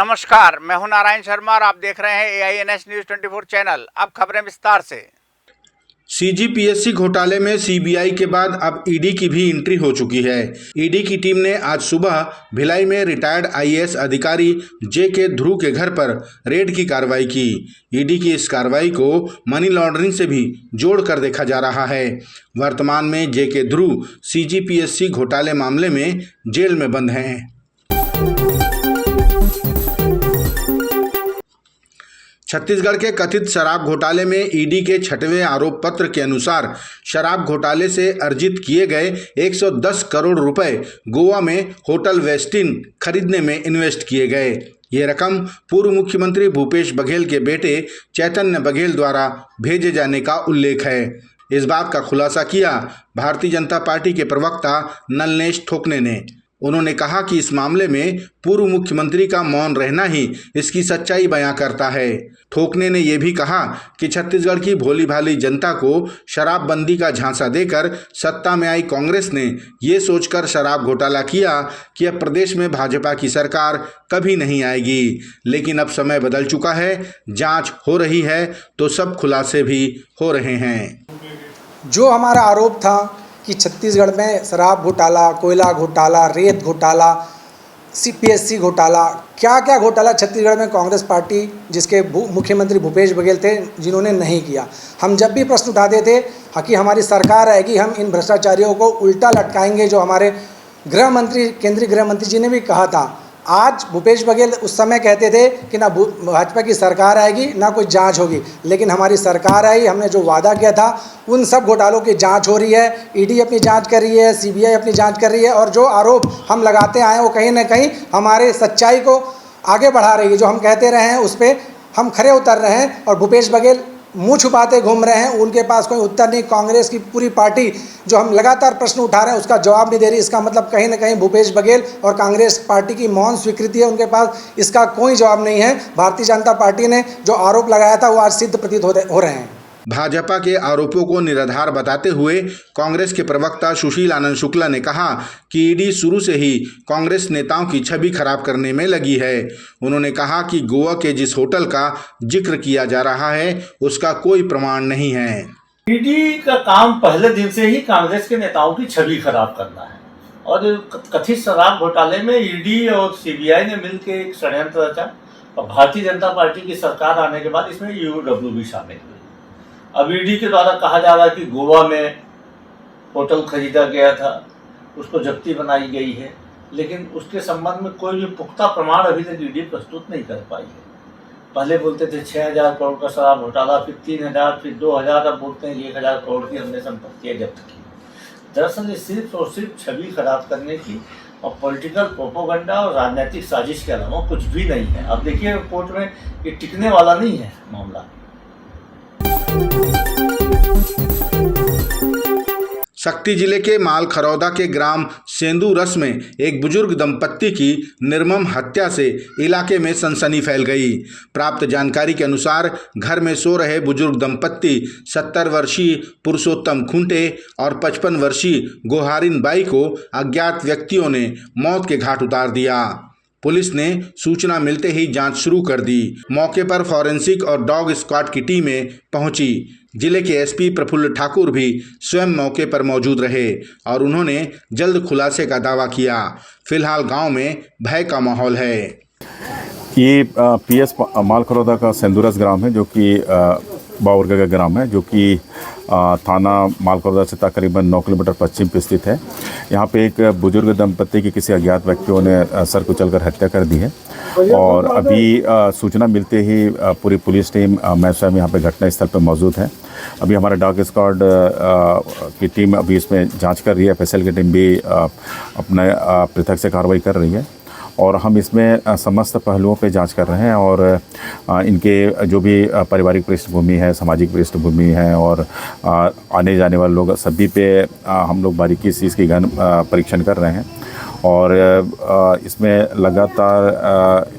नमस्कार, मैं हूं नारायण शर्मा और आप देख रहे हैं AINS न्यूज़ 24 चैनल। अब खबरें विस्तार से। CGPSC घोटाले में CBI के बाद अब ED की भी एंट्री हो चुकी है। ED की टीम ने आज सुबह भिलाई में रिटायर्ड IAS अधिकारी JK ध्रुव के घर पर रेड की कार्रवाई की। ED की इस कार्रवाई को मनी लॉन्ड्रिंग से भी जोड़कर देखा जा रहा है। वर्तमान में JK ध्रुव CGPSC घोटाले मामले में जेल में बंद हैं। छत्तीसगढ़ के कथित शराब घोटाले में ED के 6वें आरोप पत्र के अनुसार शराब घोटाले से अर्जित किए गए 110 करोड़ रुपए गोवा में होटल वेस्टिन खरीदने में इन्वेस्ट किए गए। ये रकम पूर्व मुख्यमंत्री भूपेश बघेल के बेटे चैतन्य बघेल द्वारा भेजे जाने का उल्लेख है। इस बात का खुलासा किया भारतीय जनता पार्टी के प्रवक्ता नलनेश ठोकने ने। उन्होंने कहा कि इस मामले में पूर्व मुख्यमंत्री का मौन रहना ही इसकी सच्चाई बयां करता है। ठोकने ने यह भी कहा कि छत्तीसगढ़ की भोली भाली जनता को शराबबंदी का झांसा देकर सत्ता में आई कांग्रेस ने ये सोचकर शराब घोटाला किया कि अब प्रदेश में भाजपा की सरकार कभी नहीं आएगी। लेकिन अब समय बदल चुका है, जांच हो रही है तो सब खुलासे भी हो रहे हैं। जो हमारा आरोप था कि छत्तीसगढ़ में शराब घोटाला, कोयला घोटाला, रेत घोटाला, CPSC घोटाला, क्या क्या घोटाला छत्तीसगढ़ में कांग्रेस पार्टी जिसके मुख्यमंत्री भूपेश बघेल थे जिन्होंने नहीं किया। हम जब भी प्रश्न उठाते थे कि हमारी सरकार आएगी हम इन भ्रष्टाचारियों को उल्टा लटकाएंगे, जो हमारे गृह मंत्री, केंद्रीय गृह मंत्री जी ने भी कहा था। आज भूपेश बघेल उस समय कहते थे कि ना भाजपा की सरकार आएगी ना कोई जांच होगी, लेकिन हमारी सरकार आई, हमने जो वादा किया था उन सब घोटालों की जांच हो रही है। ED अपनी जांच कर रही है, CBI अपनी जांच कर रही है और जो आरोप हम लगाते आए वो कहीं ना कहीं हमारे सच्चाई को आगे बढ़ा रही है। जो हम कहते रहे हैं उस पर हम खरे उतर रहे हैं और भूपेश बघेल मुंह छुपाते घूम रहे हैं। उनके पास कोई उत्तर नहीं। कांग्रेस की पूरी पार्टी जो हम लगातार प्रश्न उठा रहे हैं उसका जवाब नहीं दे रही। इसका मतलब कहीं ना कहीं भूपेश बघेल और कांग्रेस पार्टी की मौन स्वीकृति है उनके पास, इसका कोई जवाब नहीं है। भारतीय जनता पार्टी ने जो आरोप लगाया था वो आज सिद्ध प्रतीत हो रहे हैं। भाजपा के आरोपों को निराधार बताते हुए कांग्रेस के प्रवक्ता सुशील आनंद शुक्ला ने कहा कि ED शुरू से ही कांग्रेस नेताओं की छवि खराब करने में लगी है। उन्होंने कहा कि गोवा के जिस होटल का जिक्र किया जा रहा है उसका कोई प्रमाण नहीं है। ED का काम पहले दिन से ही कांग्रेस के नेताओं की छवि खराब करना है और कथित शराब घोटाले में ED और CBI ने मिलकर एक षड्यंत्र रचा और भारतीय जनता पार्टी की सरकार आने के बाद इसमें UW भी शामिल हुई। अब ED के द्वारा कहा जा रहा है कि गोवा में होटल खरीदा गया था, उसको जब्ती बनाई गई है, लेकिन उसके संबंध में कोई भी पुख्ता प्रमाण अभी तक ED प्रस्तुत नहीं कर पाई है। पहले बोलते थे 6,000 करोड़ का शराब घोटाला, फिर 3,000, फिर 2,000, अब बोलते हैं 1,000 करोड़ की हमने संपत्तियाँ जब्त की। दरअसल ये सिर्फ और सिर्फ छवि खराब करने की और पॉलिटिकल प्रोपोगंडा और राजनीतिक साजिश के अलावा कुछ भी नहीं है। अब देखिए कोर्ट में ये टिकने वाला नहीं है मामला। शक्ति जिले के मालखरौदा के ग्राम सेंदूरस में एक बुजुर्ग दंपत्ति की निर्मम हत्या से इलाके में सनसनी फैल गई। प्राप्त जानकारी के अनुसार घर में सो रहे बुजुर्ग दंपत्ति 70 वर्षीय पुरुषोत्तम खुंटे और 55 वर्षीय गोहारिन बाई को अज्ञात व्यक्तियों ने मौत के घाट उतार दिया। पुलिस ने सूचना मिलते ही जांच शुरू कर दी। मौके पर फॉरेंसिक और डॉग स्क्वाड की टीमें पहुंची। जिले के SP प्रफुल्ल ठाकुर भी स्वयं मौके पर मौजूद रहे और उन्होंने जल्द खुलासे का दावा किया। फिलहाल गांव में भय का माहौल है। ये PS मालखरौदा का सेंदूरस ग्राम है जो कि बावरगा का ग्राम है, जो कि थाना मालखरौदा से तकरीबन 9 किलोमीटर पश्चिम पे स्थित है। यहाँ पे एक बुजुर्ग दंपत्ति की किसी अज्ञात व्यक्तियों ने सर कुचलकर हत्या कर दी है और अभी सूचना मिलते ही पूरी पुलिस टीम, मैं स्वयं यहाँ पे घटनास्थल पे मौजूद है। अभी हमारा डॉग स्क्वाड की टीम अभी इसमें जांच कर रही है। FSL की टीम भी अपने पृथक से कार्रवाई कर रही है और हम इसमें समस्त पहलुओं पे जांच कर रहे हैं और इनके जो भी पारिवारिक पृष्ठभूमि है, सामाजिक पृष्ठभूमि है और आने जाने वाले लोग सभी पे हम लोग बारीकी से इसकी गहन परीक्षण कर रहे हैं और इसमें लगातार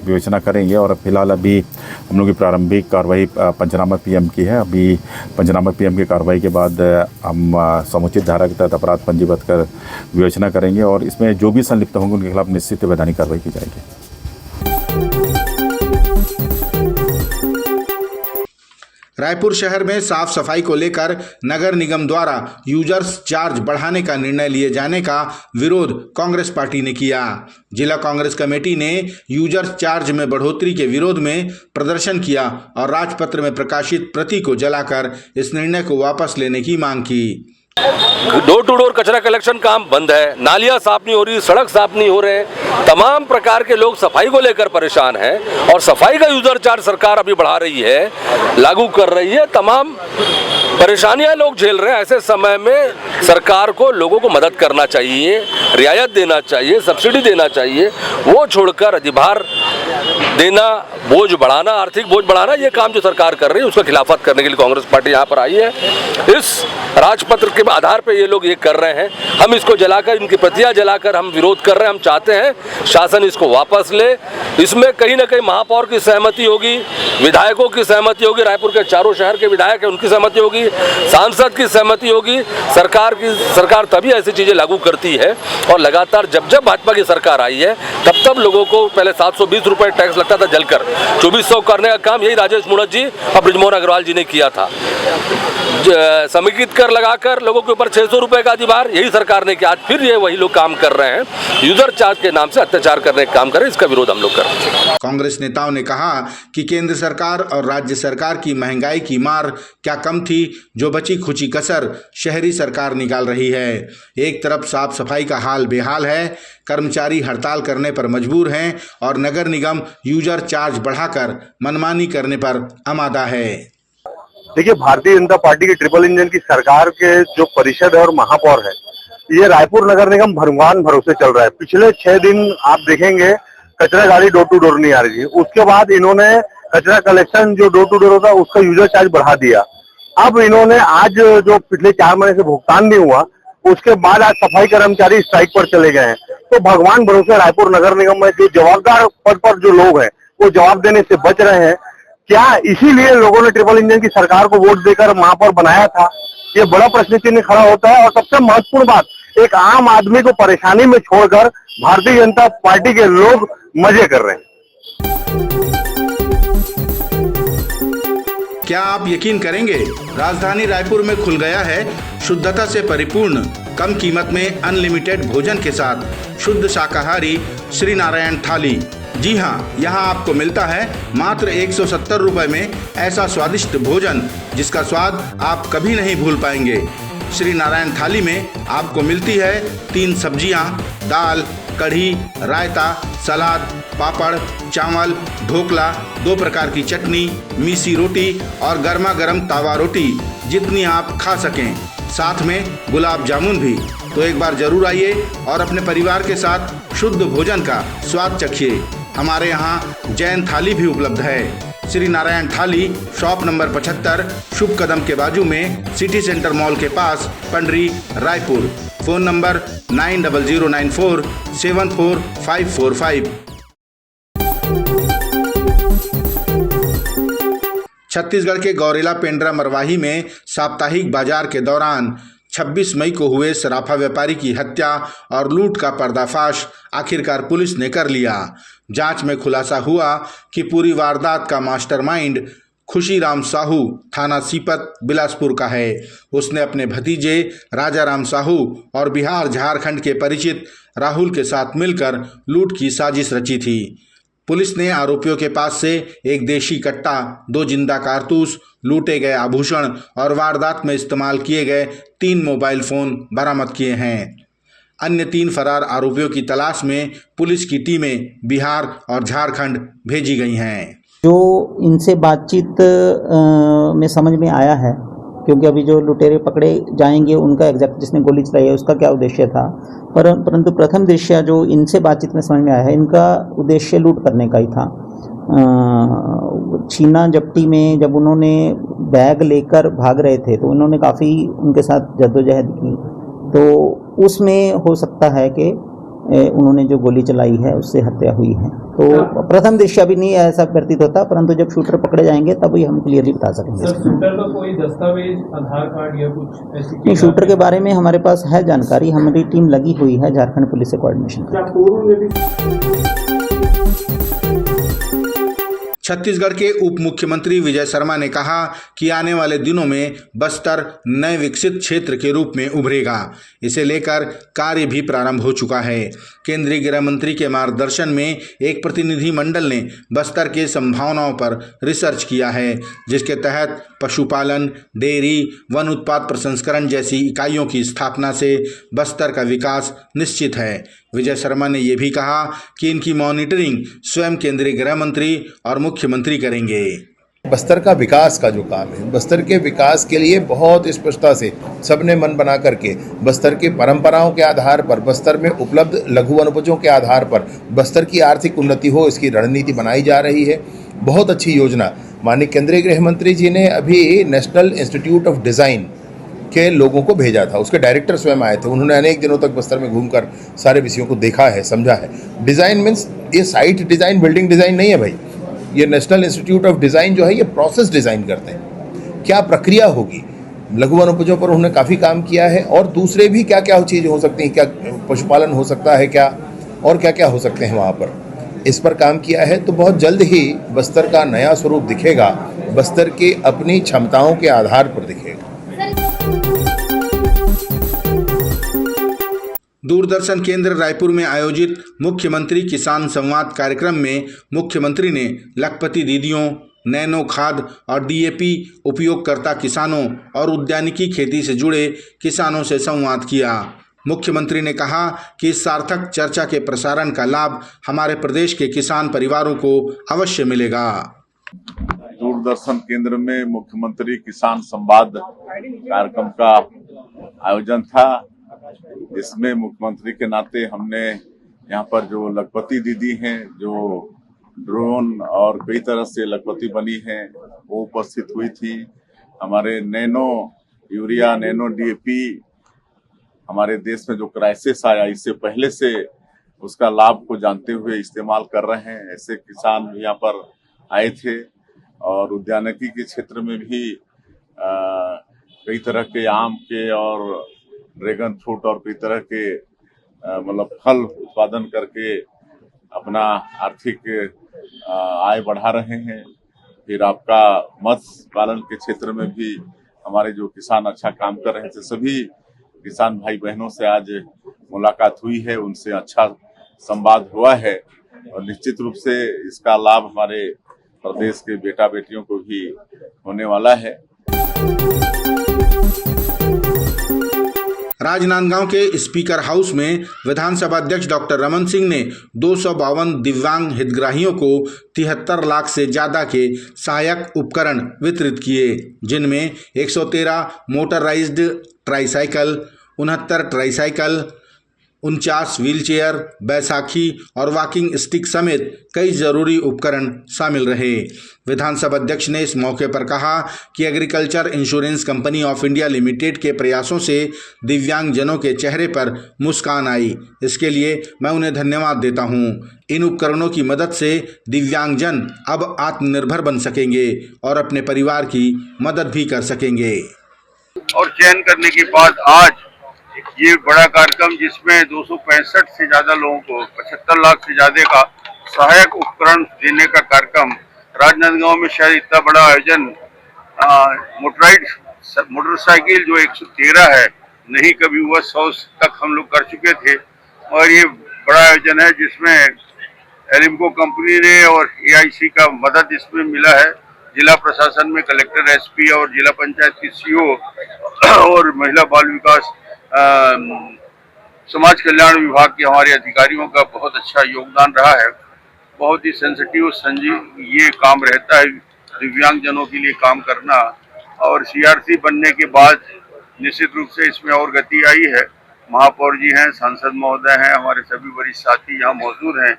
विवेचना करेंगे। और फिलहाल अभी हम लोग की प्रारंभिक कार्रवाई पंचनामा PM की है। अभी पंचनामा PM की कार्रवाई के बाद हम समुचित धारा के तहत अपराध पंजीबद्ध कर विवेचना करेंगे और इसमें जो भी संलिप्त होंगे उनके खिलाफ निश्चित वैधानिक कार्रवाई की जाएगी। रायपुर शहर में साफ सफाई को लेकर नगर निगम द्वारा यूजर्स चार्ज बढ़ाने का निर्णय लिए जाने का विरोध कांग्रेस पार्टी ने किया। जिला कांग्रेस कमेटी ने यूजर्स चार्ज में बढ़ोतरी के विरोध में प्रदर्शन किया और राजपत्र में प्रकाशित प्रति को जलाकर इस निर्णय को वापस लेने की मांग की। डोर टू डोर कचरा कलेक्शन काम बंद है, नालियां साफ नहीं हो रही, सड़क साफ नहीं हो रहे, तमाम प्रकार के लोग सफाई को लेकर परेशान हैं और सफाई का यूजर चार्ज सरकार अभी बढ़ा रही है, लागू कर रही है, तमाम परेशानियां लोग झेल रहे हैं। ऐसे समय में सरकार को लोगों को मदद करना चाहिए, रियायत देना चाहिए, सब्सिडी देना चाहिए, वो छोड़कर अधिभार देना, बोझ बढ़ाना, आर्थिक बोझ बढ़ाना, ये काम जो सरकार कर रही है उसका खिलाफत करने के लिए कांग्रेस पार्टी यहाँ पर आई है। इस राजपत्र के आधार पे ये लोग ये कर रहे हैं। हम इसको जलाकर, इनकी प्रतियां जलाकर हम विरोध कर रहे हैं। हम चाहते हैं शासन इसको वापस ले। इसमें कहीं ना कहीं महापौर की सहमति होगी, विधायकों की सहमति होगी, रायपुर के चारों शहर के विधायक हैं उनकी सहमति होगी, सांसद की सहमति होगी। सरकार तभी ऐसी चीजें लागू करती है और लगातार जब भाजपा की सरकार आई है तब लोगों को पहले 720 रुपए टैक्स लगता था जलकर 2400 करने का काम यही राजेश मूणत जी और बृजमोहन अग्रवाल जी ने किया था। समेकित कर लगाकर लोगों के ऊपर 600 रुपए का अधिभार यही सरकार ने किया। आज फिर ये वही लोग काम कर रहे हैं, यूजर चार्ज के नाम से अत्याचार करने का काम कर रहे हैं। इसका विरोध हम लोग कर रहे हैं। कांग्रेस नेताओं ने कहा कि केंद्र सरकार और राज्य सरकार की महंगाई की मार क्या कम थी, जो बची खुची कसर शहरी सरकार निकाल रही है। एक तरफ साफ सफाई का हाल बेहाल है, कर्मचारी हड़ताल करने पर मजबूर हैं और नगर निगम यूजर चार्ज बढ़ाकर मनमानी करने पर आमादा है। देखिए, भारतीय जनता पार्टी की ट्रिपल इंजन की सरकार के जो परिषद है और महापौर है, ये रायपुर नगर निगम भगवान भरोसे चल रहा है। पिछले 6 दिन आप देखेंगे कचरा गाड़ी डोर टू डोर नहीं आ रही थी। उसके बाद इन्होंने कचरा कलेक्शन जो डोर टू डोर होता है उसका यूजर चार्ज बढ़ा दिया। अब इन्होंने आज जो पिछले 4 महीने से भुगतान नहीं हुआ, उसके बाद आज सफाई कर्मचारी स्ट्राइक पर चले गए हैं। तो भगवान भरोसे रायपुर नगर निगम में जो जवाबदार पद पर जो लोग हैं वो जवाब देने से बच रहे हैं। क्या इसीलिए लोगों ने ट्रिपल इंजन की सरकार को वोट देकर महापौर बनाया था? ये बड़ा प्रश्न चिन्ह खड़ा होता है। और सबसे महत्वपूर्ण बात, एक आम आदमी को परेशानी में छोड़कर भारतीय जनता पार्टी के लोग मजे कर रहे हैं। क्या आप यकीन करेंगे, राजधानी रायपुर में खुल गया है शुद्धता से परिपूर्ण, कम कीमत में अनलिमिटेड भोजन के साथ शुद्ध शाकाहारी श्री नारायण थाली। जी हाँ, यहाँ आपको मिलता है मात्र 170 रुपए में ऐसा स्वादिष्ट भोजन जिसका स्वाद आप कभी नहीं भूल पाएंगे। श्री नारायण थाली में आपको मिलती है 3 सब्जियाँ, दाल, कढ़ी, रायता, सलाद, पापड़, चावल, ढोकला, 2 प्रकार की चटनी, मीसी रोटी और गर्मा गर्म तावा रोटी, जितनी आप खा सकें। साथ में गुलाब जामुन भी। तो एक बार जरूर आइए और अपने परिवार के साथ शुद्ध भोजन का स्वाद चखिए। हमारे यहाँ जैन थाली भी उपलब्ध है। श्री नारायण थाली शॉप नंबर 75 शुभ कदम के बाजू में सिटी सेंटर मॉल के पास, पंडरी, रायपुर। Phone number 9009474545। छत्तीसगढ़ के गौरेला पेंड्रा मरवाही में साप्ताहिक बाजार के दौरान 26 मई को हुए सराफा व्यापारी की हत्या और लूट का पर्दाफाश आखिरकार पुलिस ने कर लिया। जांच में खुलासा हुआ कि पूरी वारदात का मास्टरमाइंड खुशीराम साहू थाना सीपत बिलासपुर का है। उसने अपने भतीजे राजाराम साहू और बिहार झारखंड के परिचित राहुल के साथ मिलकर लूट की साजिश रची थी। पुलिस ने आरोपियों के पास से एक देशी कट्टा, 2 जिंदा कारतूस, लूटे गए आभूषण और वारदात में इस्तेमाल किए गए 3 मोबाइल फ़ोन बरामद किए हैं। अन्य 3 फरार आरोपियों की तलाश में पुलिस की टीमें बिहार और झारखंड भेजी गई हैं। जो इनसे बातचीत में समझ में आया है, क्योंकि अभी जो लुटेरे पकड़े जाएंगे उनका एग्जैक्ट जिसने गोली चलाई है उसका क्या उद्देश्य था, परंतु प्रथम दृष्टया जो इनसे बातचीत में समझ में आया है, इनका उद्देश्य लूट करने का ही था। छीना झपटी में जब उन्होंने बैग लेकर भाग रहे थे तो उन्होंने काफ़ी उनके साथ जद्दोजहद की, तो उसमें हो सकता है कि उन्होंने जो गोली चलाई है उससे हत्या हुई है। तो प्रथम दृष्टया भी नहीं ऐसा प्रतीत होता, परंतु जब शूटर पकड़े जाएंगे तब ही हम क्लियरली बता सकेंगे। सर, शूटर का कोई दस्तावेज, आधार कार्ड या कुछ ऐसी नहीं, शूटर के बारे में हमारे पास है जानकारी। हमारी टीम लगी हुई है झारखंड पुलिस से कोऑर्डिनेशन। छत्तीसगढ़ के उप मुख्यमंत्री विजय शर्मा ने कहा कि आने वाले दिनों में बस्तर नए विकसित क्षेत्र के रूप में उभरेगा। इसे लेकर कार्य भी प्रारंभ हो चुका है। केंद्रीय गृह मंत्री के मार्गदर्शन में एक प्रतिनिधि मंडल ने बस्तर के संभावनाओं पर रिसर्च किया है, जिसके तहत पशुपालन, डेयरी, वन उत्पाद प्रसंस्करण जैसी इकाइयों की स्थापना से बस्तर का विकास निश्चित है। विजय शर्मा ने यह भी कहा कि इनकी मॉनिटरिंग स्वयं केंद्रीय गृह मंत्री और मुख्यमंत्री करेंगे। बस्तर का विकास का जो काम है, बस्तर के विकास के लिए बहुत स्पष्टता से सबने मन बना करके बस्तर के परंपराओं के आधार पर, बस्तर में उपलब्ध लघु वनोपजों के आधार पर बस्तर की आर्थिक उन्नति हो, इसकी रणनीति बनाई जा रही है। बहुत अच्छी योजना माननीय केंद्रीय गृह मंत्री जी ने अभी नेशनल इंस्टीट्यूट ऑफ डिज़ाइन के लोगों को भेजा था, उसके डायरेक्टर स्वयं आए थे। उन्होंने अनेक दिनों तक बस्तर में घूमकर सारे विषयों को देखा है, समझा है। डिज़ाइन मीन्स ये साइट डिज़ाइन, बिल्डिंग डिज़ाइन नहीं है भाई। ये नेशनल इंस्टीट्यूट ऑफ डिज़ाइन जो है ये प्रोसेस डिज़ाइन करते हैं, क्या प्रक्रिया होगी। लघु वनोपजों पर उन्होंने काफ़ी काम किया है और दूसरे भी क्या क्या चीज़ें हो सकती हैं, क्या पशुपालन हो सकता है क्या, और क्या क्या हो सकते हैं वहाँ पर, इस पर काम किया है। तो बहुत जल्द ही बस्तर का नया स्वरूप दिखेगा, बस्तर के अपनी क्षमताओं के आधार पर दिखेगा। दूरदर्शन केंद्र रायपुर में आयोजित मुख्यमंत्री किसान संवाद कार्यक्रम में मुख्यमंत्री ने लखपति दीदियों, नैनो खाद और डीएपी उपयोगकर्ता किसानों और उद्यानिकी खेती से जुड़े किसानों से संवाद किया। मुख्यमंत्री ने कहा कि इस सार्थक चर्चा के प्रसारण का लाभ हमारे प्रदेश के किसान परिवारों को अवश्य मिलेगा। दूरदर्शन केंद्र में मुख्यमंत्री किसान संवाद कार्यक्रम का आयोजन था। इसमें मुख्यमंत्री के नाते हमने यहाँ पर जो लखपति दीदी हैं, जो ड्रोन और कई तरह से लखपति बनी हैं, वो उपस्थित हुई थी। हमारे नैनो यूरिया, नैनो डीएपी हमारे देश में जो क्राइसिस आया, इससे पहले से उसका लाभ को जानते हुए इस्तेमाल कर रहे हैं। ऐसे किसान भी यहाँ पर आए थे और उद्यानिकी के क्षेत्र में भी कई तरह के आम के और ड्रैगन फ्रूट और कई तरह के मतलब फल उत्पादन करके अपना आर्थिक आय बढ़ा रहे हैं। फिर आपका मत्स्य पालन के क्षेत्र में भी हमारे जो किसान अच्छा काम कर रहे थे, सभी किसान भाई बहनों से आज मुलाकात हुई है, उनसे अच्छा संवाद हुआ है और निश्चित रूप से इसका लाभ हमारे प्रदेश के बेटा बेटियों को भी होने वाला है। राजनांदगांव के स्पीकर हाउस में विधानसभा अध्यक्ष डॉक्टर रमन सिंह ने 252 दिव्यांग हितग्राहियों को 73 लाख से ज्यादा के सहायक उपकरण वितरित किए, जिनमें 113 motorised tricycle, 69 tricycle, 49 wheelchair, Baisakhi और वॉकिंग स्टिक समेत कई जरूरी उपकरण शामिल रहे। विधानसभा अध्यक्ष ने इस मौके पर कहा कि agriculture insurance company of India limited के प्रयासों से दिव्यांगजनों के चेहरे पर मुस्कान आई। इसके लिए मैं उन्हें धन्यवाद देता हूं। इन उपकरणों की मदद से दिव्यांगजन अब आत्मनिर्भर बन सकेंगे और अपने परिवार की मदद भी कर सकेंगे। और चयन करने के बाद आज ये बड़ा कार्यक्रम, जिसमें 265 से ज्यादा लोगों को 75 लाख से ज्यादा का सहायक उपकरण देने का कार्यक्रम, राजनांदगांव में शायद इतना बड़ा आयोजन मोटराइड मोटरसाइकिल जो 113 है नहीं कभी हुआ, 100 तक हम लोग कर चुके थे। और ये बड़ा आयोजन है जिसमें एलिम्को कंपनी ने और AIC का मदद इसमें मिला है। जिला प्रशासन में कलेक्टर, SP और जिला पंचायत की CO और महिला बाल विकास समाज कल्याण विभाग के हमारे अधिकारियों का बहुत अच्छा योगदान रहा है। बहुत ही सेंसिटिव संजीव ये काम रहता है दिव्यांगजनों के लिए काम करना, और CRC बनने के बाद निश्चित रूप से इसमें और गति आई है। महापौर जी हैं, सांसद महोदय हैं, हमारे सभी वरिष्ठ साथी यहाँ मौजूद हैं।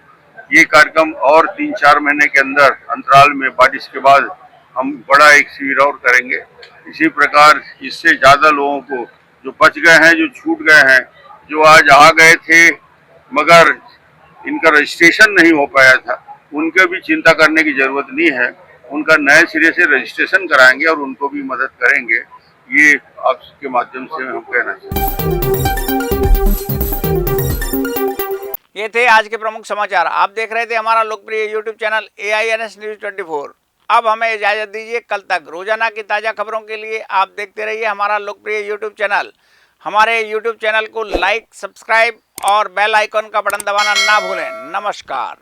ये कार्यक्रम और 3-4 महीने के अंदर अंतराल में बारिश के बाद हम बड़ा एक शिविर और करेंगे। इसी प्रकार इससे ज़्यादा लोगों को जो बच गए हैं, जो छूट गए हैं, जो आज आ गए थे मगर इनका रजिस्ट्रेशन नहीं हो पाया था, उनके भी चिंता करने की जरूरत नहीं है। उनका नए सिरे से रजिस्ट्रेशन कराएंगे और उनको भी मदद करेंगे। ये आपके माध्यम से हम कहना चाहते हैं। ये थे आज के प्रमुख समाचार। आप देख रहे थे हमारा लोकप्रिय यूट्यूब चैनल AINS न्यूज 24। अब हमें इजाजत दीजिए। कल तक रोजाना की ताजा खबरों के लिए आप देखते रहिए हमारा लोकप्रिय यूट्यूब चैनल। हमारे यूट्यूब चैनल को लाइक, सब्सक्राइब और बेल आइकॉन का बटन दबाना ना भूलें। नमस्कार।